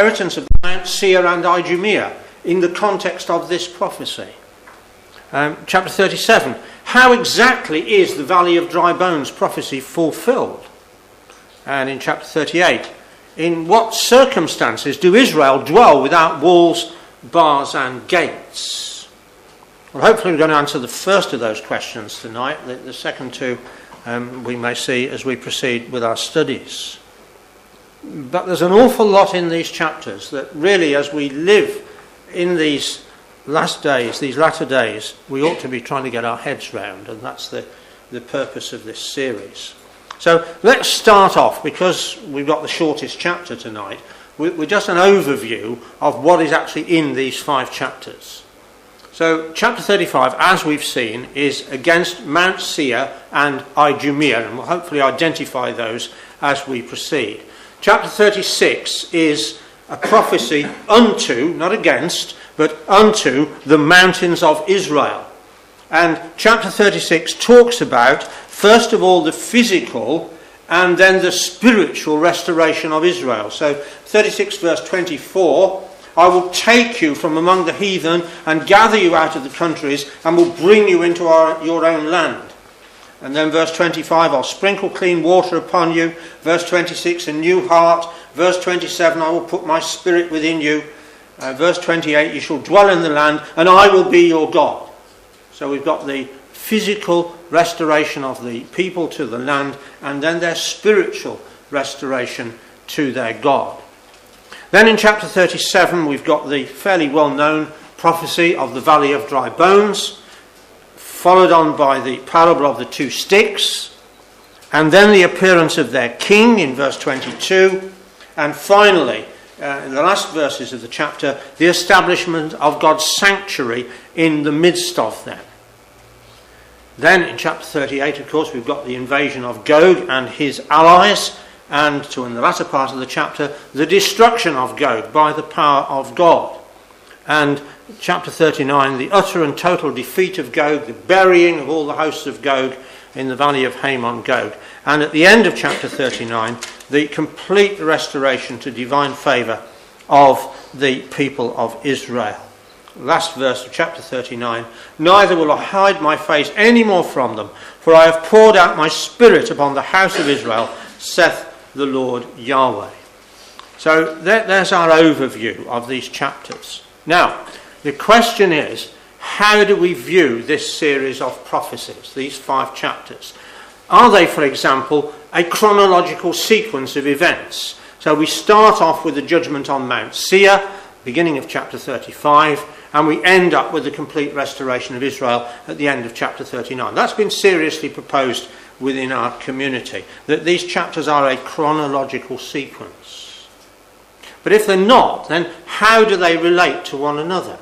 inheritance of Mount Seir and Idumea in the context of this prophecy. Chapter 37, how exactly is the Valley of Dry Bones prophecy fulfilled? And in chapter 38, in what circumstances do Israel dwell without walls, bars and gates? Well, hopefully we're going to answer the first of those questions tonight. The second two we may see as we proceed with our studies. But there's an awful lot in these chapters that really, as we live in these last days, these latter days, we ought to be trying to get our heads round, and that's the purpose of this series. So let's start off, because we've got the shortest chapter tonight, with just an overview of what is actually in these 5 chapters. So chapter 35, as we've seen, is against Mount Seir and Idumea, and we'll hopefully identify those as we proceed. Chapter 36 is a prophecy unto, not against, but unto the mountains of Israel. And chapter 36 talks about, first of all, the physical and then the spiritual restoration of Israel. So 36 verse 24, I will take you from among the heathen and gather you out of the countries and will bring you into your own land. And then verse 25, I'll sprinkle clean water upon you. Verse 26, a new heart. Verse 27, I will put my spirit within you. Verse 28, you shall dwell in the land and I will be your God. So we've got the physical restoration of the people to the land and then their spiritual restoration to their God. Then in chapter 37 we've got the fairly well-known prophecy of the Valley of Dry Bones, followed on by the parable of the 2 sticks, and then the appearance of their king in verse 22, and finally, in the last verses of the chapter, the establishment of God's sanctuary in the midst of them. Then in chapter 38, of course, we've got the invasion of Gog and his allies, and in the latter part of the chapter, the destruction of Gog by the power of God. And chapter 39, the utter and total defeat of Gog, the burying of all the hosts of Gog in the valley of Hamon Gog. And at the end of chapter 39, the complete restoration to divine favour of the people of Israel. Last verse of chapter 39, neither will I hide my face any more from them, for I have poured out my spirit upon the house of Israel, saith the Lord Yahweh. So there's our overview of these chapters. Now, the question is, how do we view this series of prophecies, these 5 chapters? Are they, for example, a chronological sequence of events? So we start off with the judgment on Mount Seir, beginning of chapter 35, and we end up with the complete restoration of Israel at the end of chapter 39. That's been seriously proposed within our community, that these chapters are a chronological sequence. But if they're not, then how do they relate to one another?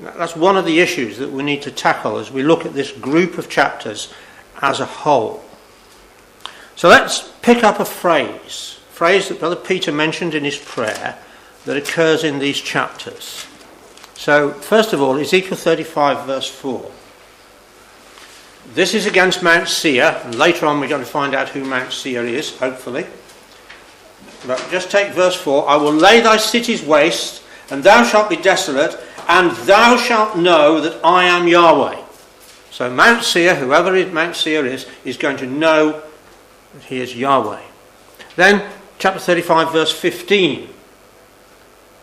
That's one of the issues that we need to tackle as we look at this group of chapters as a whole. So let's pick up a phrase that Brother Peter mentioned in his prayer that occurs in these chapters. So first of all, Ezekiel 35 verse 4. This is against Mount Seir, and later on we're going to find out who Mount Seir is, hopefully. But just take verse 4. I will lay thy cities waste, and thou shalt be desolate, and thou shalt know that I am Yahweh. So Mount Seir, whoever Mount Seir is going to know that he is Yahweh. Then chapter 35 verse 15.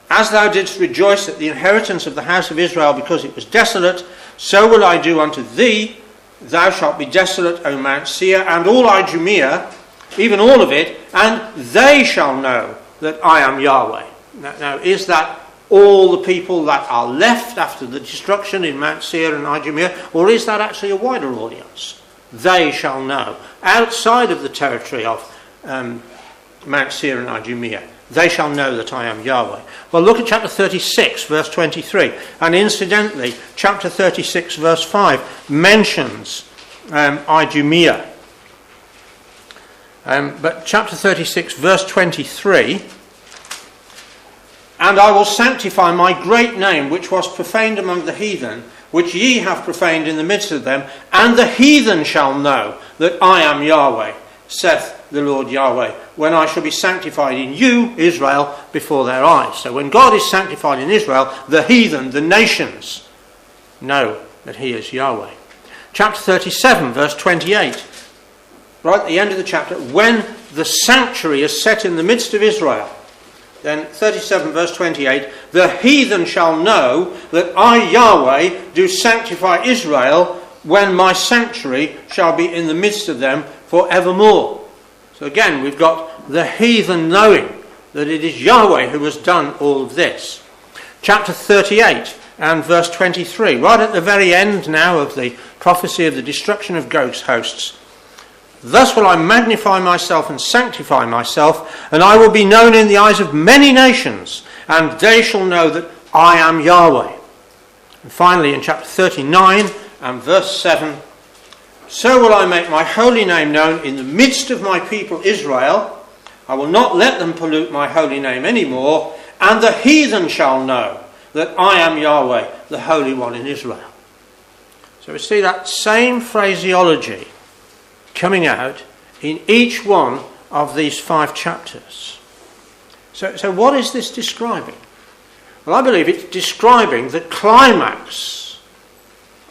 As thou didst rejoice at the inheritance of the house of Israel because it was desolate, so will I do unto thee. Thou shalt be desolate, O Mount Seir, and all Idumea, even all of it, and they shall know that I am Yahweh. Now is that all the people that are left after the destruction in Mount Seir and Idumea, or is that actually a wider audience? They shall know. Outside of the territory of Mount Seir and Idumea, they shall know that I am Yahweh. Well, look at chapter 36, verse 23. And incidentally, chapter 36, verse 5 mentions Idumea. But chapter 36, verse 23, and I will sanctify my great name, which was profaned among the heathen, which ye have profaned in the midst of them, and the heathen shall know that I am Yahweh, saith the Lord Yahweh, when I shall be sanctified in you, Israel, before their eyes. So when God is sanctified in Israel, the heathen, the nations, know that he is Yahweh. Chapter 37, verse 28. Right at the end of the chapter, when the sanctuary is set in the midst of Israel, then 37 verse 28, the heathen shall know that I, Yahweh, do sanctify Israel when my sanctuary shall be in the midst of them forevermore. So again, we've got the heathen knowing that it is Yahweh who has done all of this. Chapter 38 and verse 23, right at the very end now of the prophecy of the destruction of Gog's hosts. Thus will I magnify myself and sanctify myself, and I will be known in the eyes of many nations, and they shall know that I am Yahweh. And finally, in chapter 39 and verse 7, so will I make my holy name known in the midst of my people Israel. I will not let them pollute my holy name any more, and the heathen shall know that I am Yahweh, the Holy One in Israel. So we see that same phraseology coming out in each one of these 5 chapters. So what is this describing? Well, I believe it's describing the climax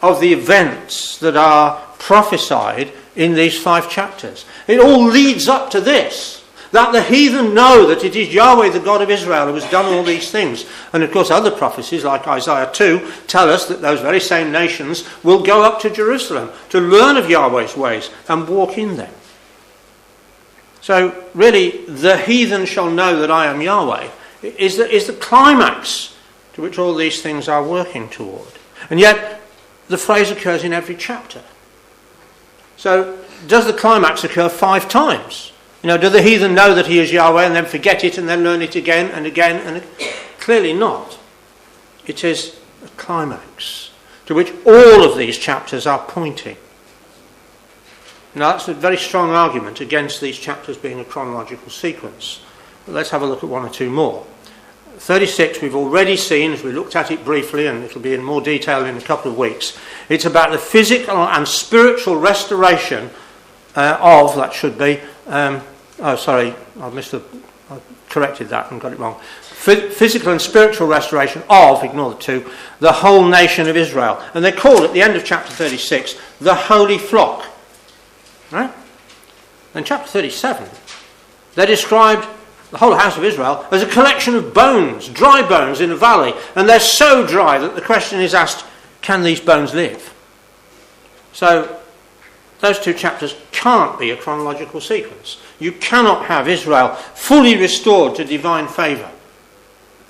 of the events that are prophesied in these 5 chapters. It all leads up to this, that the heathen know that it is Yahweh, the God of Israel, who has done all these things. And of course other prophecies like Isaiah 2 tell us that those very same nations will go up to Jerusalem to learn of Yahweh's ways and walk in them. So really, the heathen shall know that I am Yahweh is the climax to which all these things are working toward. And yet the phrase occurs in every chapter. So does the climax occur 5 times? Do the heathen know that he is Yahweh and then forget it and then learn it again and again? And clearly not. It is a climax to which all of these chapters are pointing. Now that's a very strong argument against these chapters being a chronological sequence. But let's have a look at 1 or 2 more. 36 we've already seen as we looked at it briefly, and it'll be in more detail in a couple of weeks. It's about the physical and spiritual restoration I corrected that and got it wrong. Physical and spiritual restoration of, ignore the 2, the whole nation of Israel. And they're called at the end of chapter 36, the holy flock. Right? In chapter 37, they described the whole house of Israel as a collection of bones, dry bones in a valley. And they're so dry that the question is asked, can these bones live? So those 2 chapters can't be a chronological sequence. You cannot have Israel fully restored to divine favour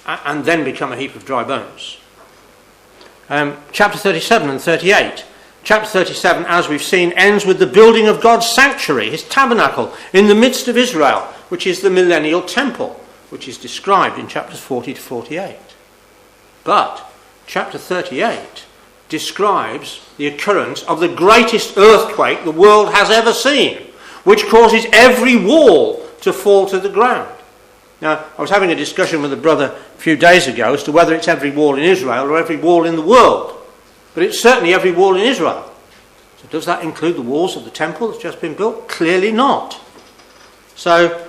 and then become a heap of dry bones. Chapter 37 and 38. Chapter 37, as we've seen, ends with the building of God's sanctuary, his tabernacle, in the midst of Israel, which is the millennial temple, which is described in chapters 40 to 48. But chapter 38 describes the occurrence of the greatest earthquake the world has ever seen, which causes every wall to fall to the ground. Now, I was having a discussion with a brother a few days ago as to whether it's every wall in Israel or every wall in the world. But it's certainly every wall in Israel. So does that include the walls of the temple that's just been built? Clearly not. So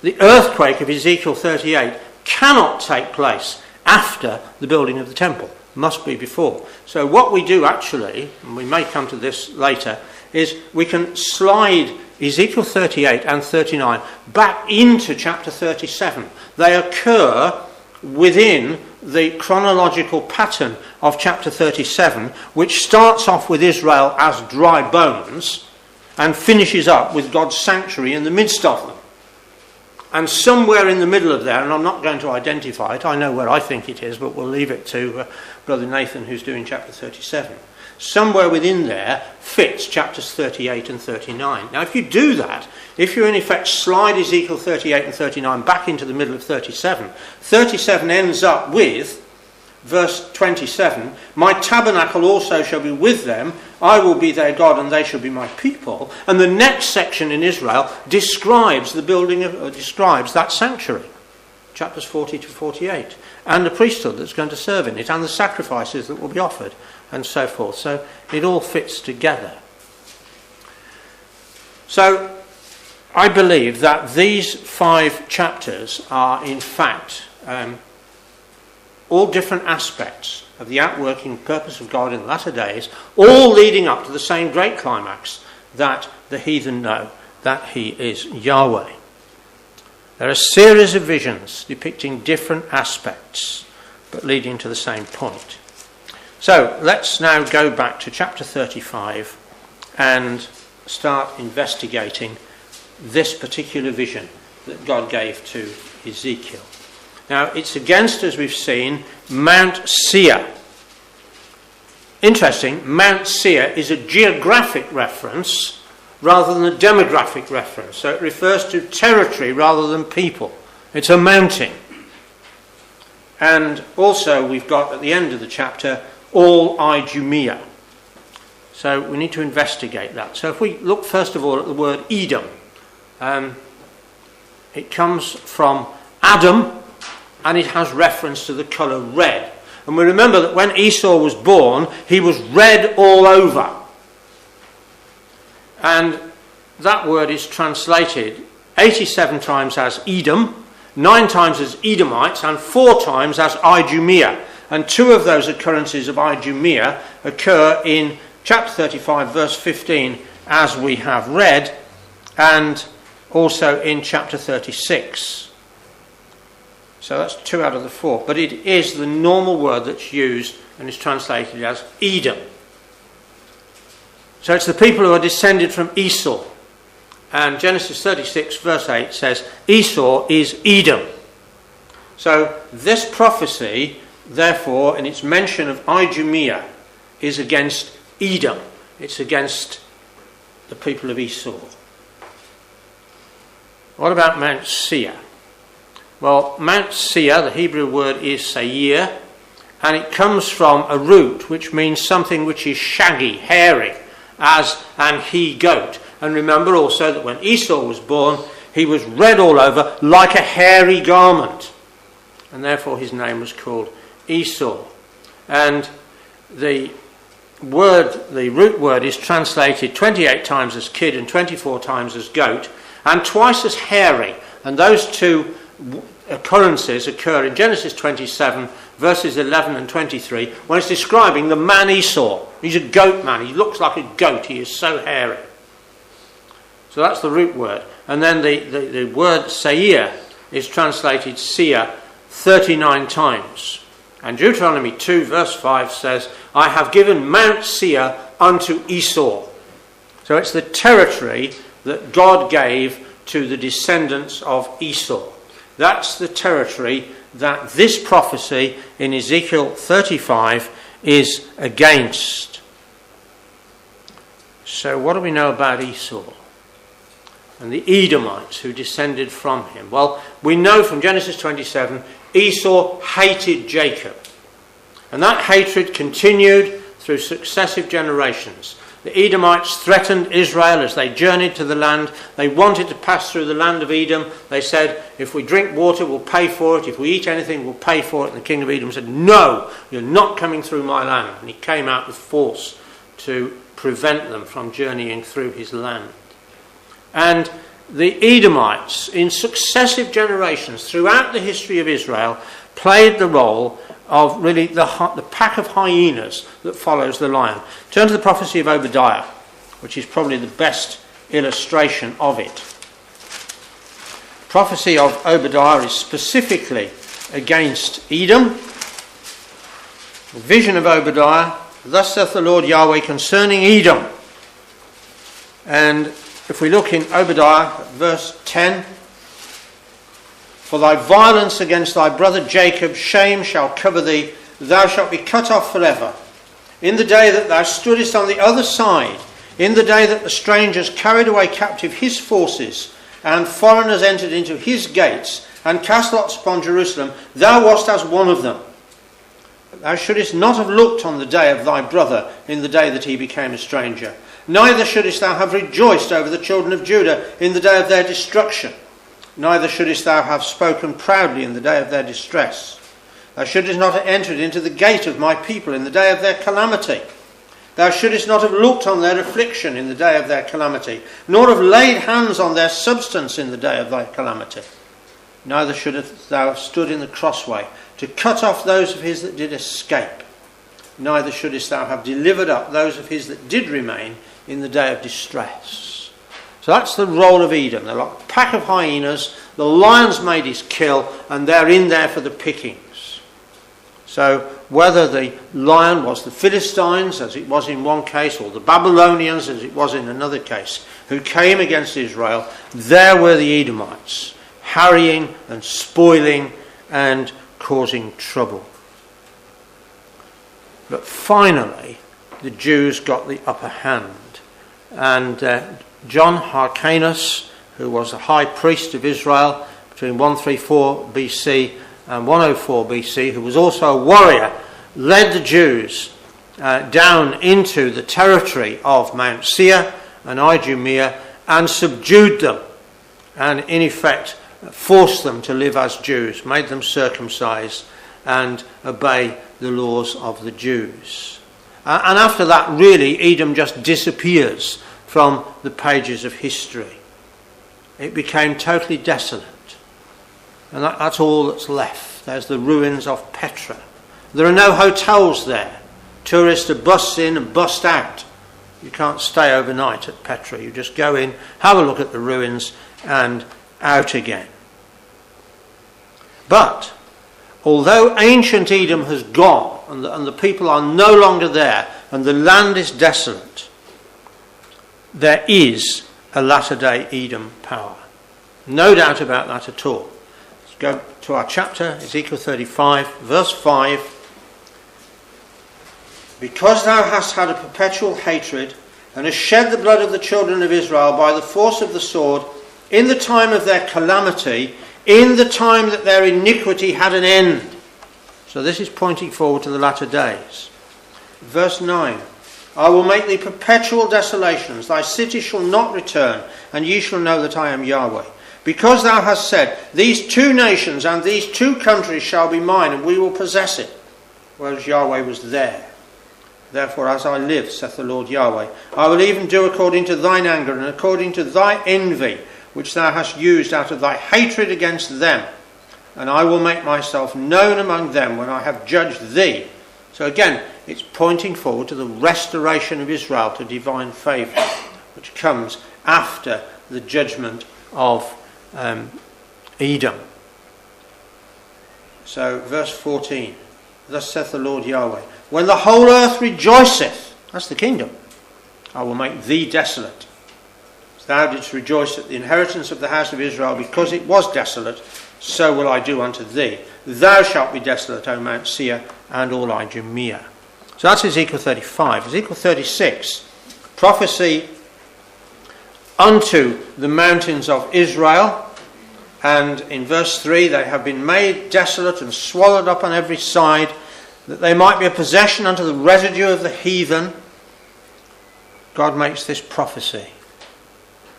the earthquake of Ezekiel 38 cannot take place after the building of the temple. Must be before. So what we do actually, and we may come to this later, is we can slide Ezekiel 38 and 39 back into chapter 37. They occur within the chronological pattern of chapter 37, which starts off with Israel as dry bones and finishes up with God's sanctuary in the midst of them. And somewhere in the middle of there, and I'm not going to identify it, I know where I think it is, but we'll leave it to Brother Nathan, who's doing chapter 37. Somewhere within there fits chapters 38 and 39. Now, if you do that, if you in effect slide Ezekiel 38 and 39 back into the middle of 37, 37 ends up with verse 27, my tabernacle also shall be with them, I will be their God and they shall be my people. And the next section in Israel describes describes that sanctuary, chapters 40 to 48, and the priesthood that's going to serve in it, and the sacrifices that will be offered, and so forth. So it all fits together. So I believe that these 5 chapters are in fact all different aspects of the outworking purpose of God in the latter days, all leading up to the same great climax, that the heathen know that he is Yahweh. There are a series of visions depicting different aspects, but leading to the same point. So let's now go back to chapter 35 and start investigating this particular vision that God gave to Ezekiel. Now, it's against, as we've seen, Mount Seir. Interesting, Mount Seir is a geographic reference rather than a demographic reference. So it refers to territory rather than people. It's a mountain. And also we've got at the end of the chapter, all Idumea. So we need to investigate that. So if we look first of all at the word Edom, it comes from Adam, and it has reference to the colour red. And we remember that when Esau was born, he was red all over. And that word is translated 87 times as Edom, 9 times as Edomites, and 4 times as Idumea. And 2 of those occurrences of Idumea occur in chapter 35, verse 15, as we have read, and also in chapter 36. So that's 2 out of the 4. But it is the normal word that's used and is translated as Edom. So it's the people who are descended from Esau. And Genesis 36 verse 8 says, Esau is Edom. So this prophecy, therefore, in its mention of Idumea, is against Edom. It's against the people of Esau. What about Mount Seir? Well, Mount Seir, the Hebrew word is Seir, and it comes from a root which means something which is shaggy, hairy, as an he-goat. And remember also that when Esau was born, he was red all over like a hairy garment. And therefore his name was called Esau. And the root word is translated 28 times as kid and 24 times as goat, and twice as hairy. And those 2 occurrences occur in Genesis 27 verses 11 and 23 when it's describing the man Esau. He's a goat man. He looks like a goat. He is so hairy. So that's the root word. And then the word Seir is translated Seir 39 times. And Deuteronomy 2 verse 5 says, I have given Mount Seir unto Esau. So it's the territory that God gave to the descendants of Esau. That's the territory that this prophecy in Ezekiel 35 is against. So what do we know about Esau and the Edomites who descended from him? Well, we know from Genesis 27, Esau hated Jacob. And that hatred continued through successive generations. The Edomites threatened Israel as they journeyed to the land. They wanted to pass through the land of Edom. They said, if we drink water, we'll pay for it. If we eat anything, we'll pay for it. And the king of Edom said, no, you're not coming through my land. And he came out with force to prevent them from journeying through his land. And the Edomites, in successive generations throughout the history of Israel, played the role of really the pack of hyenas that follows the lion. Turn to the prophecy of Obadiah, which is probably the best illustration of it. Prophecy of Obadiah is specifically against Edom. The vision of Obadiah, thus saith the Lord Yahweh concerning Edom. And if we look in Obadiah, verse 10, for thy violence against thy brother Jacob, shame shall cover thee, thou shalt be cut off forever. In the day that thou stoodest on the other side, in the day that the strangers carried away captive his forces, and foreigners entered into his gates, and cast lots upon Jerusalem, thou wast as one of them. Thou shouldest not have looked on the day of thy brother, in the day that he became a stranger. Neither shouldest thou have rejoiced over the children of Judah in the day of their destruction. Neither shouldest thou have spoken proudly in the day of their distress. Thou shouldest not have entered into the gate of my people in the day of their calamity. Thou shouldest not have looked on their affliction in the day of their calamity, nor have laid hands on their substance in the day of thy calamity. Neither shouldest thou have stood in the crossway to cut off those of his that did escape. Neither shouldest thou have delivered up those of his that did remain in the day of distress. So that's the role of Edom. They're like a pack of hyenas. The lions made his kill, and they're in there for the pickings. So whether the lion was the Philistines, as it was in one case, or the Babylonians, as it was in another case, who came against Israel, there were the Edomites, harrying and spoiling and causing trouble. But finally, the Jews got the upper hand. And John Hyrcanus, who was the high priest of Israel between 134 BC and 104 BC, who was also a warrior, led the Jews down into the territory of Mount Seir and Idumea and subdued them, and in effect forced them to live as Jews, made them circumcise and obey the laws of the Jews. And after that, really, Edom just disappears from the pages of history. It became totally desolate. And that's all that's left. There's the ruins of Petra. There are no hotels there. Tourists are bussed in and bussed out. You can't stay overnight at Petra. You just go in, have a look at the ruins, and out again. But although ancient Edom has gone, and the people are no longer there, and the land is desolate, there is a latter-day Edom power. No doubt about that at all. Let's go to our chapter, Ezekiel 35, verse 5. Because thou hast had a perpetual hatred, and hast shed the blood of the children of Israel by the force of the sword, in the time of their calamity, in the time that their iniquity had an end. So this is pointing forward to the latter days. Verse 9. I will make thee perpetual desolations. Thy city shall not return, and ye shall know that I am Yahweh. Because thou hast said, these two nations and these two countries shall be mine, and we will possess it. Whereas Yahweh was there. Therefore, as I live, saith the Lord Yahweh, I will even do according to thine anger, and according to thy envy, which thou hast used out of thy hatred against them. And I will make myself known among them when I have judged thee. So again, it's pointing forward to the restoration of Israel to divine favour, which comes after the judgment of Edom. So verse 14, thus saith the Lord Yahweh, when the whole earth rejoiceth, that's the kingdom, I will make thee desolate. As thou didst rejoice at the inheritance of the house of Israel, because it was desolate, so will I do unto thee. Thou shalt be desolate, O Mount Seir, and all Idumea. So that's Ezekiel 35. Ezekiel 36, prophecy unto the mountains of Israel. And in verse 3, they have been made desolate and swallowed up on every side, that they might be a possession unto the residue of the heathen. God makes this prophecy.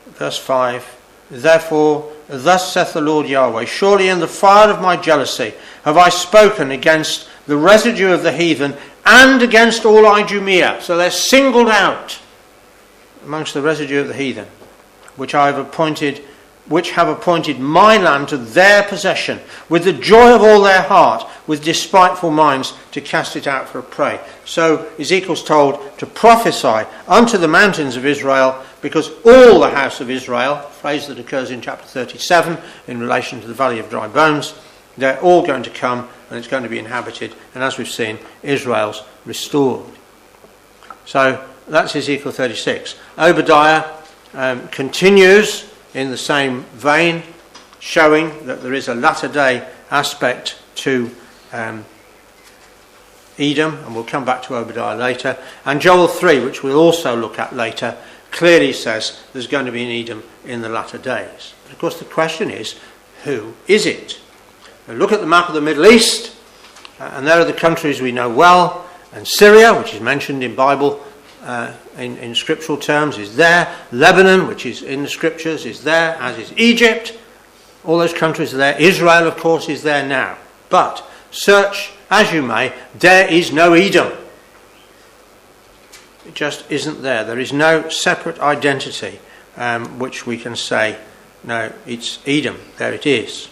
Verse 5, therefore, thus saith the Lord Yahweh, surely in the fire of my jealousy have I spoken against the residue of the heathen and against all Idumea. So they're singled out amongst the residue of the heathen, which have appointed my land to their possession, with the joy of all their heart, with despiteful minds to cast it out for a prey. So Ezekiel's told to prophesy unto the mountains of Israel, because all the house of Israel, a phrase that occurs in chapter 37 in relation to the valley of dry bones, they're all going to come and it's going to be inhabited. And as we've seen, Israel's restored. So that's Ezekiel 36. Obadiah continues in the same vein, showing that there is a latter day aspect to Edom, and we'll come back to Obadiah later. And Joel 3, which we'll also look at later, clearly says there's going to be an Edom in the latter days. But of course the question is, who is it? Now look at the map of the Middle East, and there are the countries we know well, and Syria, which is mentioned in Bible in scriptural terms, is there. Lebanon, which is in the scriptures, is there, as is Egypt. All those countries are there. Israel, of course, is there now. But search as you may, there is no Edom. It just isn't there. There is no separate identity which we can say, no, it's Edom. There it is.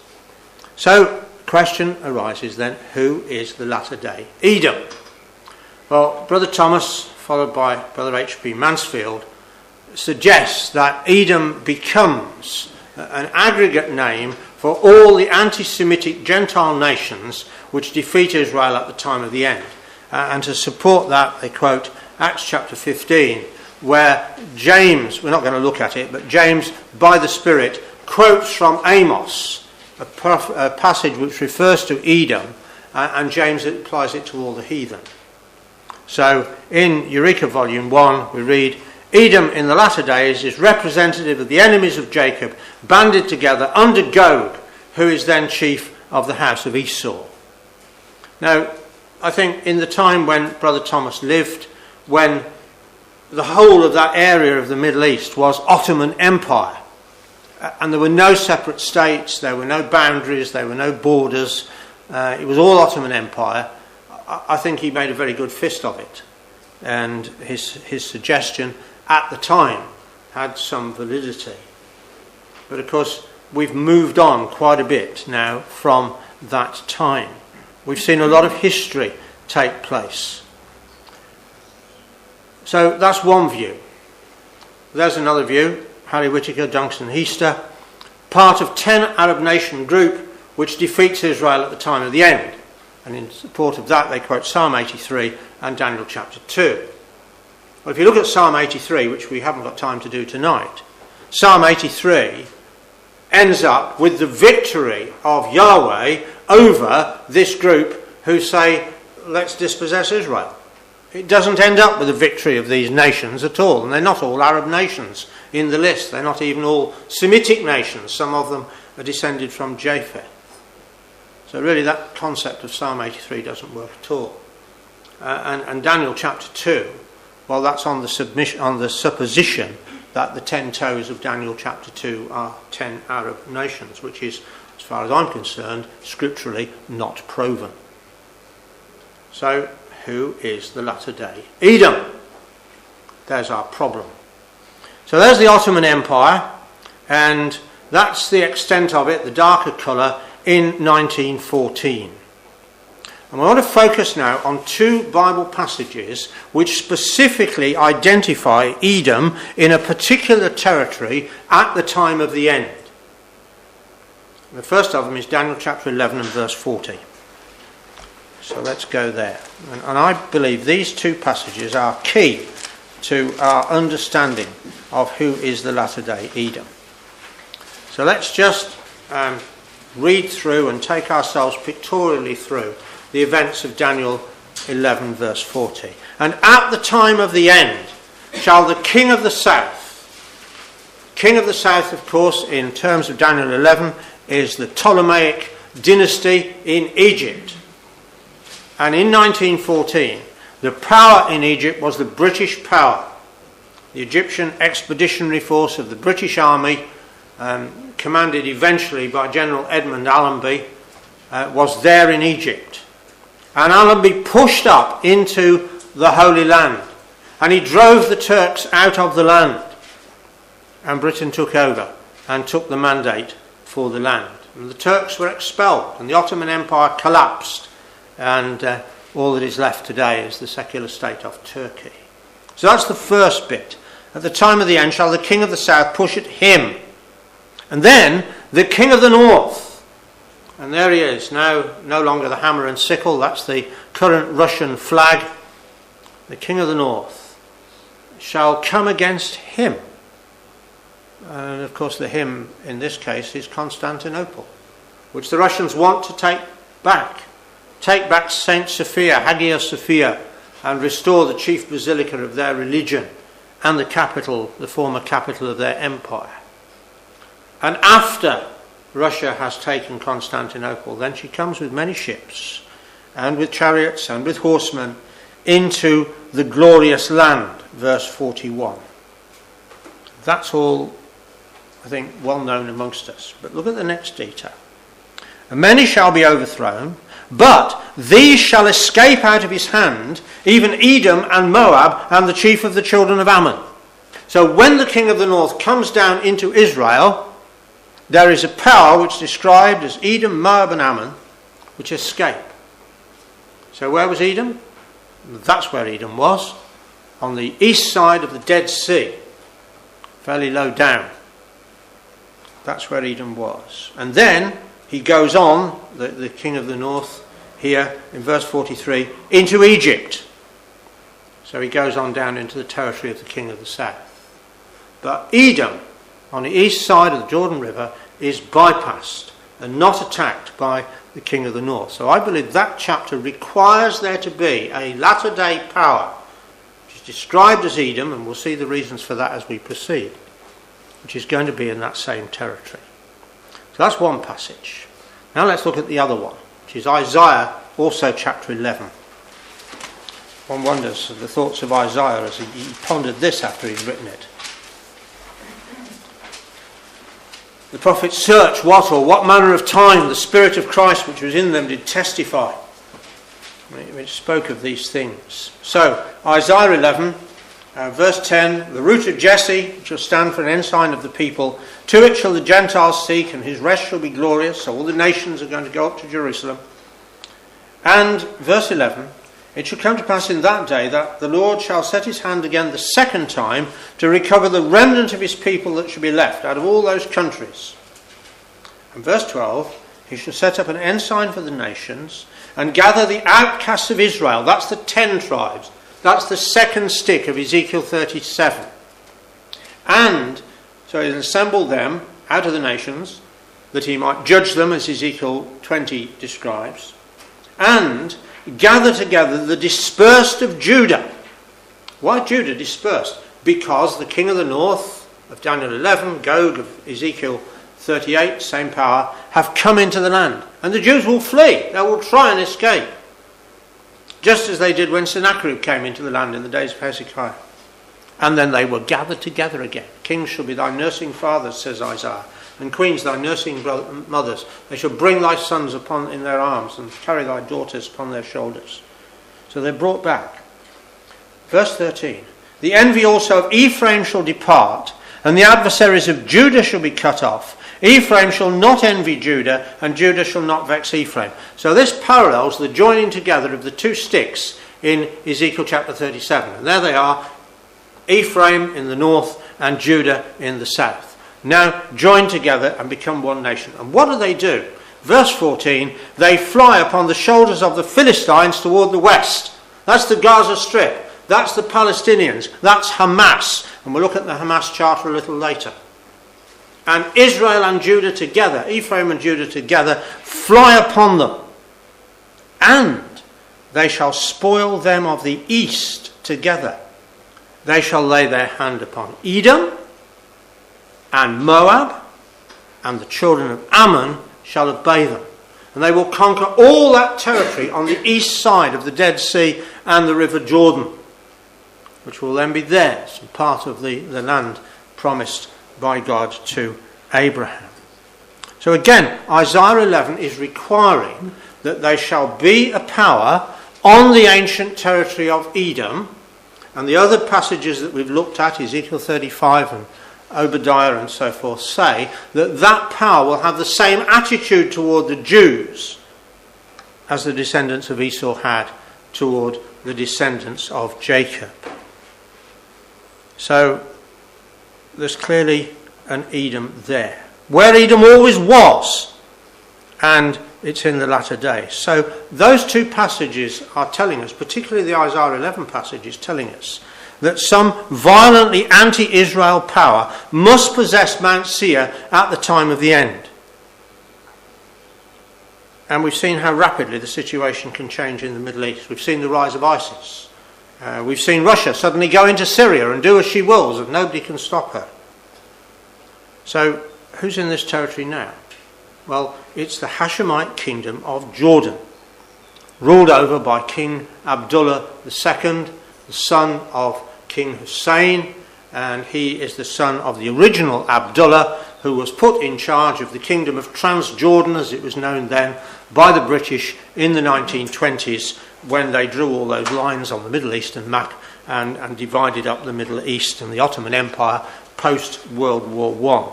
So the question arises then, who is the latter-day Edom? Well, Brother Thomas, followed by Brother H.B. Mansfield, suggests that Edom becomes an aggregate name for all the anti-Semitic Gentile nations which defeat Israel at the time of the end. And to support that, they quote Acts chapter 15, where James, we're not going to look at it, but James, by the Spirit, quotes from Amos, a passage which refers to Edom, and James applies it to all the heathen. So in Eureka Volume 1, we read, Edom in the latter days is representative of the enemies of Jacob, banded together under Gog, who is then chief of the house of Esau. Now, I think in the time when Brother Thomas lived, when the whole of that area of the Middle East was Ottoman Empire, and there were no separate states, there were no boundaries, there were no borders, it was all Ottoman Empire, I think he made a very good fist of it. And his suggestion at the time had some validity. But of course, we've moved on quite a bit now from that time. We've seen a lot of history take place. So that's one view. There's another view, Harry Whittaker, Duncan Heister, part of 10 Arab nation group which defeats Israel at the time of the end. And in support of that, they quote Psalm 83 and Daniel chapter 2. Well, if you look at Psalm 83, which we haven't got time to do tonight, Psalm 83 ends up with the victory of Yahweh over this group who say, let's dispossess Israel. It doesn't end up with the victory of these nations at all, and they're not all Arab nations in the list. They're not even all Semitic nations. Some of them are descended from Japheth. So really that concept of Psalm 83 doesn't work at all. And Daniel chapter 2, well, that's on the supposition that the 10 toes of Daniel chapter 2 are 10 Arab nations, which is, as far as I'm concerned, scripturally not proven. So, who is the latter-day Edom? There's our problem. So there's the Ottoman Empire, and that's the extent of it, the darker colour, in 1914. And we want to focus now on two Bible passages which specifically identify Edom in a particular territory at the time of the end. The first of them is Daniel chapter 11 and verse 40. So let's go there. And I believe these two passages are key to our understanding of who is the latter-day Edom. So let's just read through and take ourselves pictorially through the events of Daniel 11 verse 40. And at the time of the end shall the king of the south, of course, in terms of Daniel 11, is the Ptolemaic dynasty in Egypt. And in 1914, the power in Egypt was the British power. The Egyptian Expeditionary Force of the British Army, commanded eventually by General Edmund Allenby, was there in Egypt. And Allenby pushed up into the Holy Land, and he drove the Turks out of the land. And Britain took over and took the mandate for the land. And the Turks were expelled, and the Ottoman Empire collapsed, and all that is left today is the secular state of Turkey. So that's the first bit. At the time of the end shall the king of the south push at him. And then the king of the north. And there he is, now no longer the hammer and sickle, that's the current Russian flag. The king of the north shall come against him. And of course the him in this case is Constantinople, which the Russians want to take back. Take back Saint Sophia, Hagia Sophia, and restore the chief basilica of their religion and the capital, the former capital of their empire. And after Russia has taken Constantinople, then she comes with many ships and with chariots and with horsemen into the glorious land, verse 41. That's all, I think, well known amongst us. But look at the next detail. and many shall be overthrown, but these shall escape out of his hand, even Edom and Moab and the chief of the children of Ammon. So when the king of the north comes down into Israel, there is a power which is described as Edom, Moab and Ammon, which escape. So where was Edom? That's where Edom was, on the east side of the Dead Sea, fairly low down. That's where Edom was. And then he goes on, the king of the north, here in verse 43, into Egypt. So he goes on down into the territory of the king of the south. But Edom, on the east side of the Jordan River, is bypassed and not attacked by the king of the north. So I believe that chapter requires there to be a latter-day power, which is described as Edom, and we'll see the reasons for that as we proceed, which is going to be in that same territory. So that's one passage. Now let's look at the other one, which is Isaiah, also chapter 11. One wonders the thoughts of Isaiah as he pondered this after he'd written it. The prophets searched what manner of time the Spirit of Christ which was in them did testify, which spoke of these things. So, Isaiah 11, verse 10, the root of Jesse shall stand for an ensign of the people. To it shall the Gentiles seek, and his rest shall be glorious. So all the nations are going to go up to Jerusalem. And verse 11, it shall come to pass in that day that the Lord shall set his hand again the second time to recover the remnant of his people that shall be left out of all those countries. And verse 12, he shall set up an ensign for the nations and gather the outcasts of Israel. That's the 10 tribes. That's the second stick of Ezekiel 37. And so he'll assemble them out of the nations that he might judge them, as Ezekiel 20 describes, and gather together the dispersed of Judah. Why Judah dispersed? Because the king of the north of Daniel 11, Gog of Ezekiel 38, same power, have come into the land. And the Jews will flee. They will try and escape. Just as they did when Sennacherib came into the land in the days of Hezekiah. And then they were gathered together again. Kings shall be thy nursing fathers, says Isaiah, and queens thy nursing mothers. They shall bring thy sons in their arms and carry thy daughters upon their shoulders. So they're brought back. Verse 13. The envy also of Ephraim shall depart, and the adversaries of Judah shall be cut off. Ephraim shall not envy Judah, and Judah shall not vex Ephraim. So this parallels the joining together of the two sticks in Ezekiel chapter 37. And there they are, Ephraim in the north and Judah in the south. Now join together and become one nation. And what do? Verse 14, they fly upon the shoulders of the Philistines toward the west. That's the Gaza Strip. That's the Palestinians. That's Hamas. And we'll look at the Hamas charter a little later. And Israel and Judah together, Ephraim and Judah together, fly upon them. And they shall spoil them of the east together. They shall lay their hand upon Edom and Moab, and the children of Ammon shall obey them. And they will conquer all that territory on the east side of the Dead Sea and the River Jordan, which will then be theirs and part of the land promised by God to Abraham. So again, Isaiah 11 is requiring that they shall be a power on the ancient territory of Edom, and the other passages that we've looked at, Ezekiel 35 and Obadiah and so forth, say that that power will have the same attitude toward the Jews as the descendants of Esau had toward the descendants of Jacob. So there's clearly an Edom there, where Edom always was, and it's in the latter days. So those two passages are telling us, particularly the Isaiah 11 passage is telling us, that some violently anti-Israel power must possess Mount Seir at the time of the end. And we've seen how rapidly the situation can change in the Middle East. We've seen the rise of ISIS. We've seen Russia suddenly go into Syria and do as she wills, and nobody can stop her. So who's in this territory now? Well, it's the Hashemite kingdom of Jordan, ruled over by King Abdullah II, the son of King Hussein, and he is the son of the original Abdullah, who was put in charge of the kingdom of Transjordan, as it was known then, by the British in the 1920s, when they drew all those lines on the Middle Eastern map and divided up the Middle East and the Ottoman Empire post-World War I.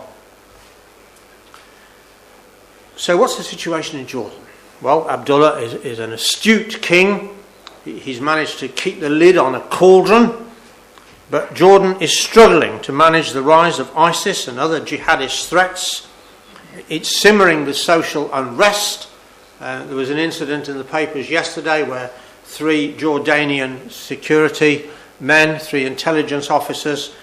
So what's the situation in Jordan? Well, Abdullah is an astute king. He's managed to keep the lid on a cauldron, but Jordan is struggling to manage the rise of ISIS and other jihadist threats. It's simmering with social unrest. There was an incident in the papers yesterday where 3 Jordanian security men, 3 intelligence officers,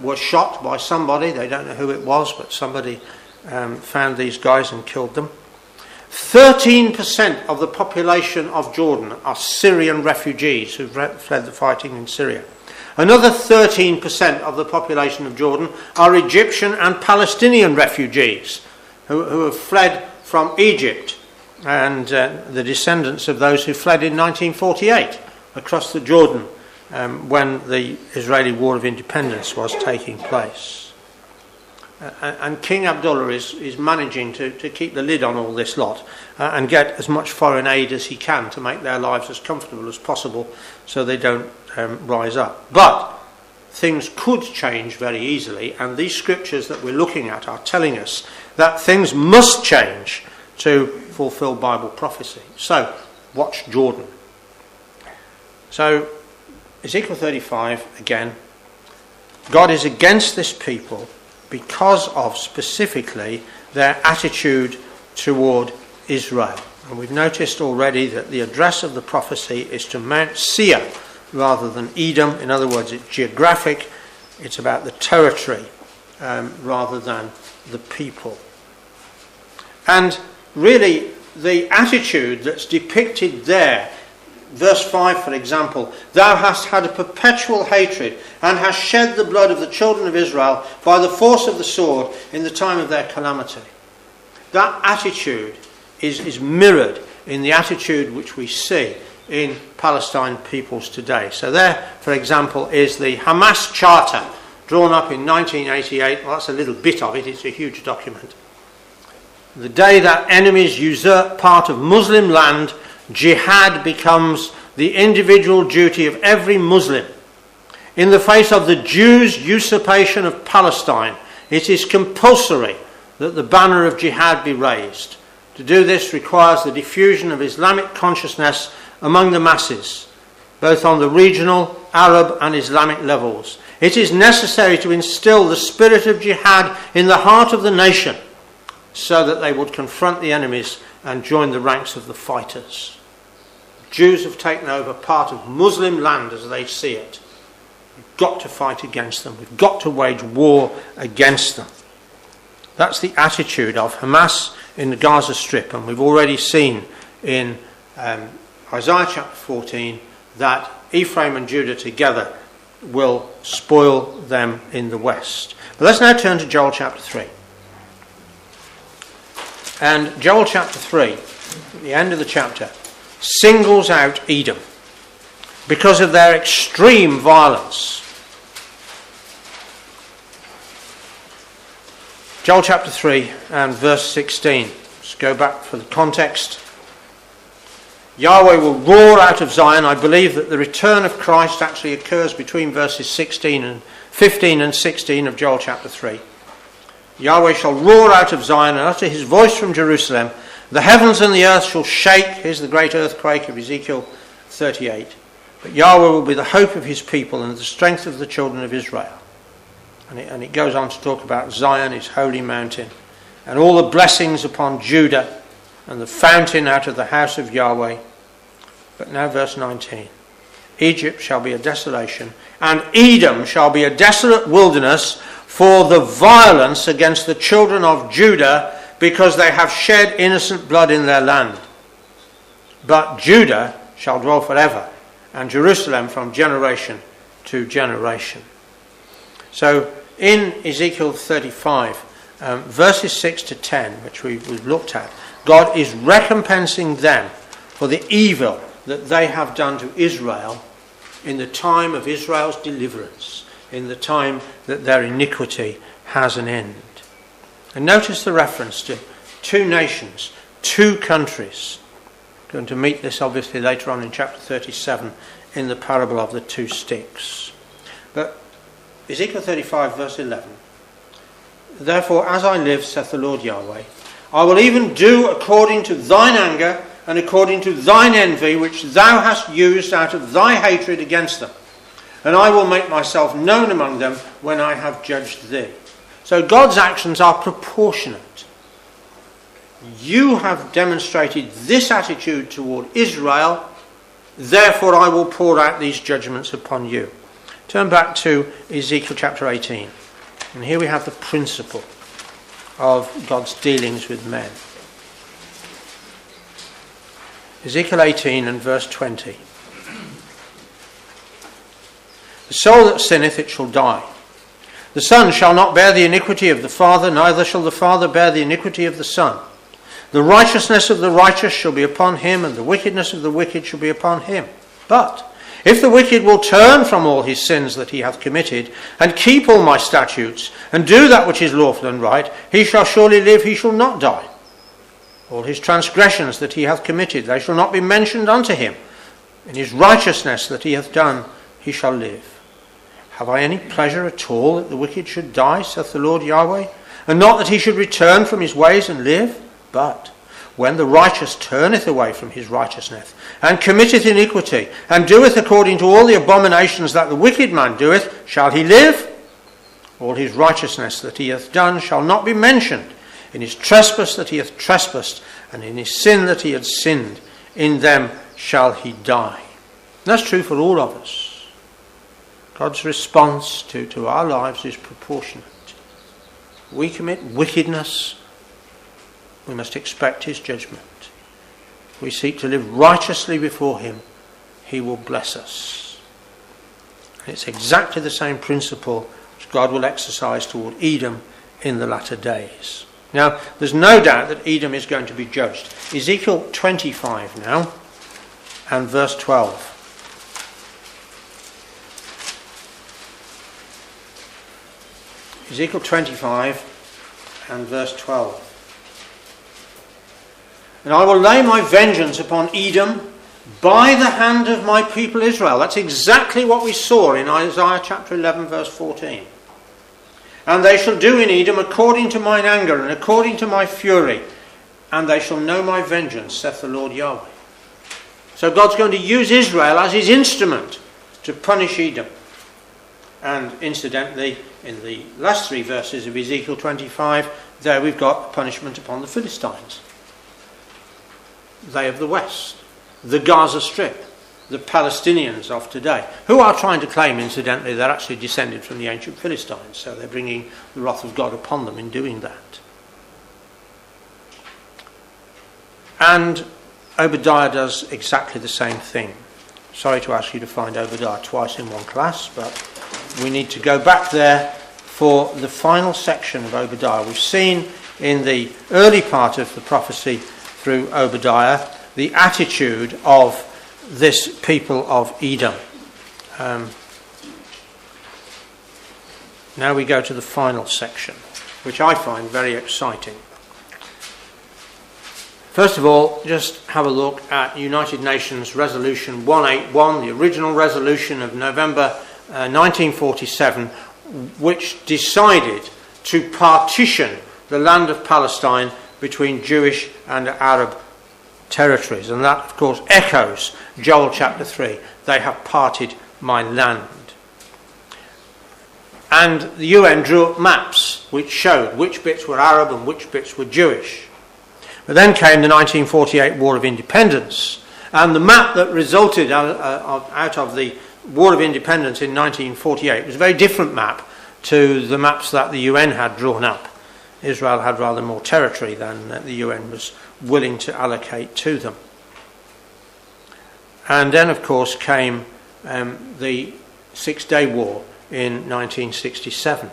were shot by somebody. They don't know who it was, but somebody found these guys and killed them. 13% of the population of Jordan are Syrian refugees who've fled the fighting in Syria. Another 13% of the population of Jordan are Egyptian and Palestinian refugees who have fled from Egypt, and the descendants of those who fled in 1948 across the Jordan when the Israeli War of Independence was taking place. And King Abdullah is managing to keep the lid on all this lot and get as much foreign aid as he can to make their lives as comfortable as possible so they don't rise up. But things could change very easily, and these scriptures that we're looking at are telling us that things must change to fulfill Bible prophecy. So, watch Jordan. So, Ezekiel 35, again, God is against this people because of specifically their attitude toward Israel. And we've noticed already that the address of the prophecy is to Mount Seir rather than Edom. In other words, it's geographic, it's about the territory rather than the people. And really, the attitude that's depicted there, verse 5 for example, thou hast had a perpetual hatred and hast shed the blood of the children of Israel by the force of the sword in the time of their calamity. That attitude is mirrored in the attitude which we see in Palestine peoples today. So there, for example, is the Hamas Charter, drawn up in 1988. Well, that's a little bit of it, it's a huge document. The day that enemies usurp part of Muslim land, jihad becomes the individual duty of every Muslim. In the face of the Jews' usurpation of Palestine, it is compulsory that the banner of jihad be raised. To do this requires the diffusion of Islamic consciousness among the masses, both on the regional, Arab and Islamic levels. It is necessary to instill the spirit of jihad in the heart of the nation so that they would confront the enemies and join the ranks of the fighters. Jews have taken over part of Muslim land as they see it. We've got to fight against them. We've got to wage war against them. That's the attitude of Hamas in the Gaza Strip, and we've already seen in Isaiah chapter 14 that Ephraim and Judah together will spoil them in the west. But let's now turn to Joel chapter 3. And Joel chapter 3, at the end of the chapter, singles out Edom because of their extreme violence. Joel chapter 3 and verse 16. Let's go back for the context. Yahweh will roar out of Zion. I believe that the return of Christ actually occurs between verses 15 and 16 of Joel chapter 3. Yahweh shall roar out of Zion and utter his voice from Jerusalem. The heavens and the earth shall shake. Here's the great earthquake of Ezekiel 38. But Yahweh will be the hope of his people and the strength of the children of Israel. And it goes on to talk about Zion, his holy mountain, and all the blessings upon Judah, and the fountain out of the house of Yahweh. But now verse 19. Egypt shall be a desolation, and Edom shall be a desolate wilderness for the violence against the children of Judah, because they have shed innocent blood in their land. But Judah shall dwell forever, and Jerusalem from generation to generation. So in Ezekiel 35, verses 6 to 10, which we've looked at, God is recompensing them for the evil that they have done to Israel in the time of Israel's deliverance, in the time that their iniquity has an end. And notice the reference to two nations, two countries. We're going to meet this obviously later on in chapter 37 in the parable of the two sticks. But Ezekiel 35 verse 11. Therefore, as I live, saith the Lord Yahweh, I will even do according to thine anger and according to thine envy, which thou hast used out of thy hatred against them. And I will make myself known among them when I have judged thee. So God's actions are proportionate. You have demonstrated this attitude toward Israel, therefore I will pour out these judgments upon you. Turn back to Ezekiel chapter 18. And here we have the principle of God's dealings with men. Ezekiel 18 and verse 20. The soul that sinneth, it shall die. The son shall not bear the iniquity of the father, neither shall the father bear the iniquity of the son. The righteousness of the righteous shall be upon him, and the wickedness of the wicked shall be upon him. But if the wicked will turn from all his sins that he hath committed, and keep all my statutes, and do that which is lawful and right, he shall surely live, he shall not die. All his transgressions that he hath committed, they shall not be mentioned unto him. In his righteousness that he hath done, he shall live. Have I any pleasure at all that the wicked should die, saith the Lord Yahweh, and not that he should return from his ways and live? But when the righteous turneth away from his righteousness, and committeth iniquity, and doeth according to all the abominations that the wicked man doeth, shall he live? All his righteousness that he hath done shall not be mentioned. In his trespass that he hath trespassed, and in his sin that he hath sinned, in them shall he die. And that's true for all of us. God's response to our lives is proportionate. We commit wickedness, we must expect his judgment. If we seek to live righteously before him, he will bless us. And it's exactly the same principle which God will exercise toward Edom in the latter days. Now, there's no doubt that Edom is going to be judged. Ezekiel 25 now, and verse 12. Ezekiel 25 and verse 12. And I will lay my vengeance upon Edom by the hand of my people Israel. That's exactly what we saw in Isaiah chapter 11 verse 14. And they shall do in Edom according to mine anger and according to my fury, and they shall know my vengeance, saith the Lord Yahweh. So God's going to use Israel as his instrument to punish Edom. And incidentally, in the last three verses of Ezekiel 25, there we've got punishment upon the Philistines. They of the West, the Gaza Strip, the Palestinians of today, who are trying to claim, incidentally, they're actually descended from the ancient Philistines, so they're bringing the wrath of God upon them in doing that. And Obadiah does exactly the same thing. Sorry to ask you to find Obadiah twice in one class, but we need to go back there for the final section of Obadiah. We've seen in the early part of the prophecy through Obadiah the attitude of this people of Edom. Now we go to the final section, which I find very exciting. First of all, just have a look at United Nations Resolution 181, the original resolution of November 1947, which decided to partition the land of Palestine between Jewish and Arab territories. And that, of course, echoes Joel chapter 3. They have parted my land. And the UN drew up maps which showed which bits were Arab and which bits were Jewish. But then came the 1948 War of Independence, and the map that resulted out of the War of Independence in 1948 was a very different map to the maps that the UN had drawn up. Israel had rather more territory than the UN was willing to allocate to them. And then, of course, came the Six-Day War in 1967.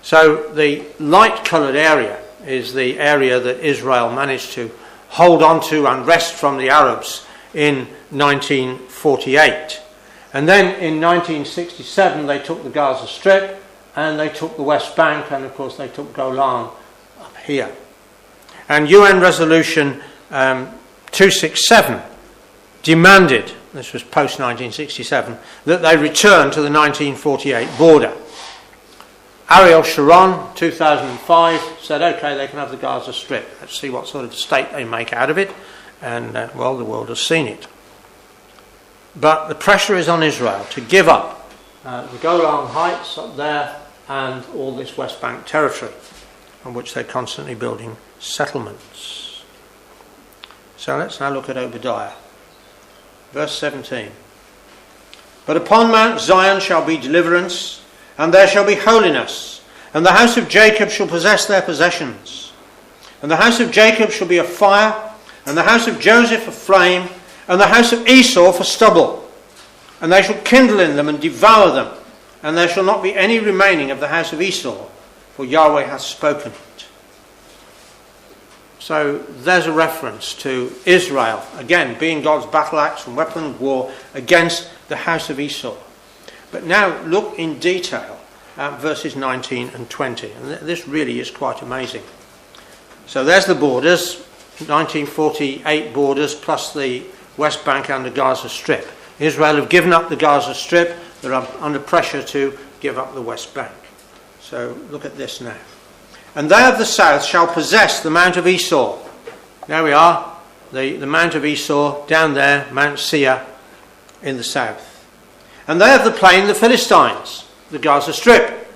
So the light-coloured area is the area that Israel managed to hold on to and wrest from the Arabs in 1948. And then in 1967 they took the Gaza Strip and they took the West Bank, and of course they took Golan here. And UN Resolution 267 demanded, this was post-1967, that they return to the 1948 border. Ariel Sharon, 2005, said, okay, they can have the Gaza Strip. Let's see what sort of state they make out of it. And, well, the world has seen it. But the pressure is on Israel to give up the Golan Heights up there and all this West Bank territory on which they're constantly building settlements. So let's now look at Obadiah. Verse 17. But upon Mount Zion shall be deliverance, and there shall be holiness, and the house of Jacob shall possess their possessions. And the house of Jacob shall be a fire, and the house of Joseph a flame, and the house of Esau for stubble. And they shall kindle in them and devour them, and there shall not be any remaining of the house of Esau, for Yahweh hath spoken it. So there's a reference to Israel, again, being God's battle axe and weapon of war against the house of Esau. But now look in detail at verses 19 and 20. And this really is quite amazing. So there's the borders, 1948 borders plus the West Bank and the Gaza Strip. Israel have given up the Gaza Strip. They're under pressure to give up the West Bank. So look at this now. And they of the south shall possess the Mount of Esau. There we are, the Mount of Esau, down there, Mount Seir in the south. And they of the plain, the Philistines, the Gaza Strip.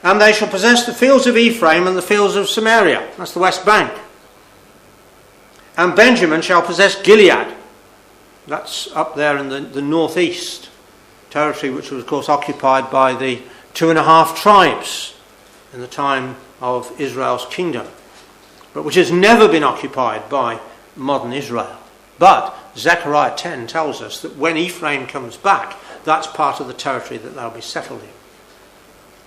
And they shall possess the fields of Ephraim and the fields of Samaria. That's the West Bank. And Benjamin shall possess Gilead. That's up there in the northeast territory, which was, of course, occupied by the 2.5 tribes in the time of Israel's kingdom, but which has never been occupied by modern Israel. But Zechariah 10 tells us that when Ephraim comes back, that's part of the territory that they'll be settled in.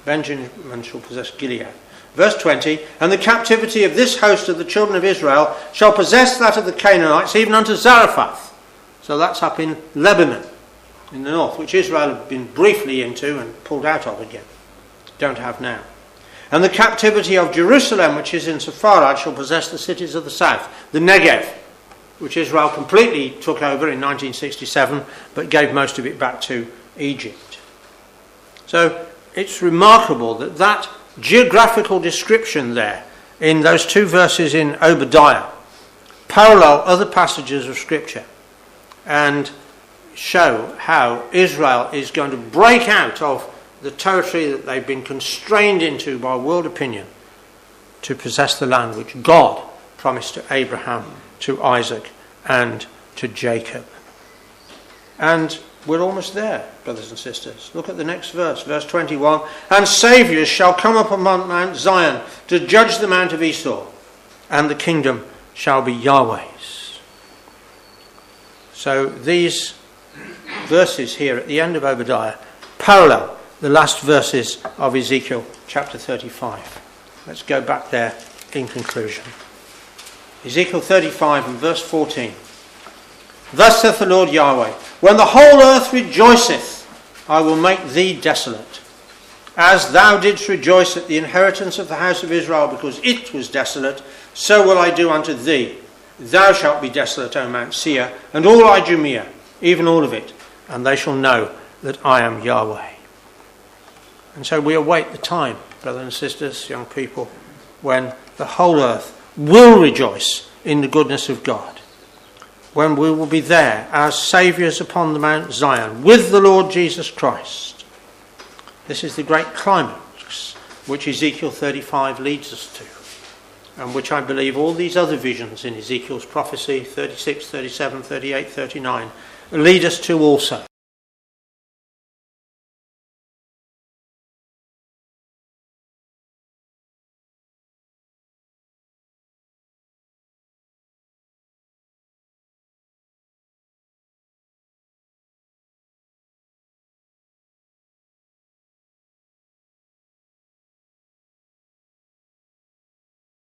Benjamin shall possess Gilead. Verse 20, and the captivity of this host of the children of Israel shall possess that of the Canaanites, even unto Zarephath. So that's up in Lebanon, in the north, which Israel had been briefly into and pulled out of again. Don't have now. And the captivity of Jerusalem, which is in Sepharad, shall possess the cities of the south, the Negev, which Israel completely took over in 1967, but gave most of it back to Egypt. So it's remarkable that that geographical description there in those 2 verses in Obadiah parallel other passages of Scripture and show how Israel is going to break out of the territory that they've been constrained into by world opinion to possess the land which God promised to Abraham, to Isaac and to Jacob. And we're almost there, brothers and sisters. Look at the next verse, verse 21. And saviours shall come up upon Mount Zion to judge the Mount of Esau, and the kingdom shall be Yahweh's. So these verses here at the end of Obadiah parallel the last verses of Ezekiel chapter 35. Let's go back there in conclusion. Ezekiel 35 and verse 14. Thus saith the Lord Yahweh, when the whole earth rejoiceth, I will make thee desolate. As thou didst rejoice at the inheritance of the house of Israel, because it was desolate, so will I do unto thee. Thou shalt be desolate, O Mount Seir, and all Idumea, even all of it, and they shall know that I am Yahweh. And so we await the time, brothers and sisters, young people, when the whole earth will rejoice in the goodness of God, when we will be there as saviours upon the Mount Zion with the Lord Jesus Christ. This is the great climax which Ezekiel 35 leads us to, and which I believe all these other visions in Ezekiel's prophecy, 36, 37, 38, 39, lead us to also.